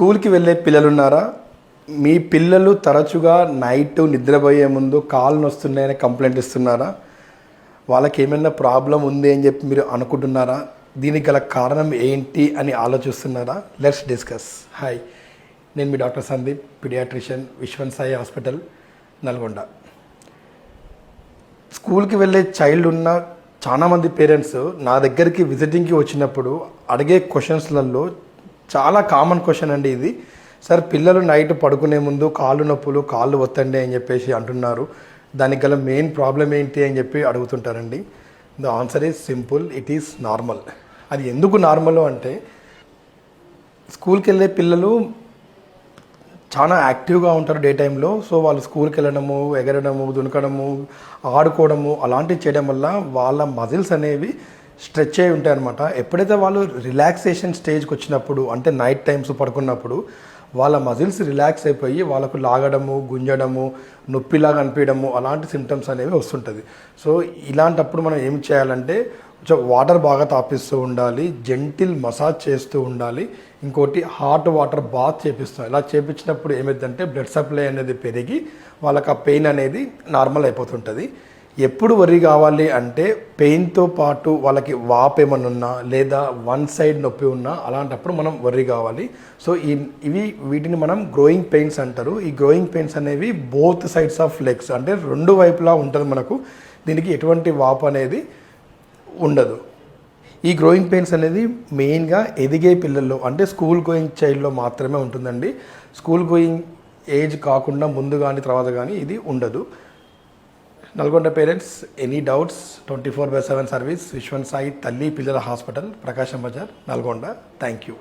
స్కూల్కి వెళ్ళే పిల్లలున్నారా? మీ పిల్లలు తరచుగా నైట్ నిద్రపోయే ముందు కాళ్ళు నొస్తున్నాయని కంప్లైంట్ ఇస్తున్నారా? వాళ్ళకి ఏమైనా ప్రాబ్లం ఉంది అని చెప్పి మీరు అనుకుంటున్నారా? దీనికి గల కారణం ఏంటి అని ఆలోచిస్తున్నారా? Let's discuss. హాయ్, నేను మీ doctor Sandeep, paediatrician, Vishwan Sai hospital, Nalgonda. స్కూల్కి వెళ్ళే చైల్డ్ ఉన్న చాలామంది పేరెంట్స్ నా దగ్గరికి విజిటింగ్కి వచ్చినప్పుడు అడిగే క్వశ్చన్స్లలో చాలా కామన్ క్వశ్చన్ అండి ఇది. సార్, పిల్లలు నైట్ పడుకునే ముందు కాళ్ళు నొప్పులు, కాళ్ళు ఒత్తండి అని చెప్పేసి అంటున్నారు. దానికి గల మెయిన్ ప్రాబ్లం ఏంటి అని చెప్పి అడుగుతుంటారండి. The answer is simple, it is normal. అది ఎందుకు నార్మల్ అంటే, స్కూల్కి వెళ్ళే పిల్లలు చాలా యాక్టివ్గా ఉంటారు డే టైంలో. సో వాళ్ళు స్కూల్కి వెళ్ళడము, ఎగరడము, దునకడము, ఆడుకోవడము అలాంటివి చేయడం వల్ల వాళ్ళ మజిల్స్ అనేవి స్ట్రెచ్ అయి ఉంటాయి అన్నమాట. ఎప్పుడైతే వాళ్ళు రిలాక్సేషన్ స్టేజ్కి వచ్చినప్పుడు, అంటే నైట్ టైమ్స్ పడుకున్నప్పుడు వాళ్ళ మజిల్స్ రిలాక్స్ అయిపోయి వాళ్ళకు లాగడము, గుంజడము, నొప్పిలాగా అనిపించడము అలాంటి సిమ్టమ్స్ అనేవి వస్తుంటుంది. సో ఇలాంటప్పుడు మనం ఏం చేయాలంటే, కొంచెం వాటర్ బాగా తాపిస్తూ ఉండాలి, జెంటిల్ మసాజ్ చేస్తూ ఉండాలి, ఇంకోటి హాట్ వాటర్ బాత్ చేపిస్తాం. ఇలా చేపించినప్పుడు ఏమైందంటే బ్లడ్ సప్లై అనేది పెరిగి వాళ్ళకి ఆ పెయిన్ అనేది నార్మల్ అయిపోతుంటుంది. ఎప్పుడు వర్రీ కావాలి అంటే, పెయిన్తో పాటు వాళ్ళకి వాప్ ఏమన్నా ఉన్నా లేదా వన్ సైడ్ నొప్పి ఉన్నా అలాంటప్పుడు మనం వర్రీ కావాలి. సో వీటిని మనం గ్రోయింగ్ పెయిన్స్ అంటారు. ఈ గ్రోయింగ్ పెయిన్స్ అనేవి బోత్ సైడ్స్ ఆఫ్ లెగ్స్, అంటే రెండు వైపులా ఉంటుంది మనకు. దీనికి ఎటువంటి వాపు అనేది ఉండదు. ఈ గ్రోయింగ్ పెయిన్స్ అనేది మెయిన్గా ఎదిగే పిల్లల్లో, అంటే స్కూల్ గోయింగ్ చైల్డ్లో మాత్రమే ఉంటుందండి. స్కూల్ గోయింగ్ ఏజ్ కాకుండా ముందు కానీ తర్వాత కానీ ఇది ఉండదు. Nalgonda parents, any doubts, 24/7 service, Vishwan Sai తల్లి పిల్లల hospital, Prakasam Bazaar, Nalgonda. Thank you.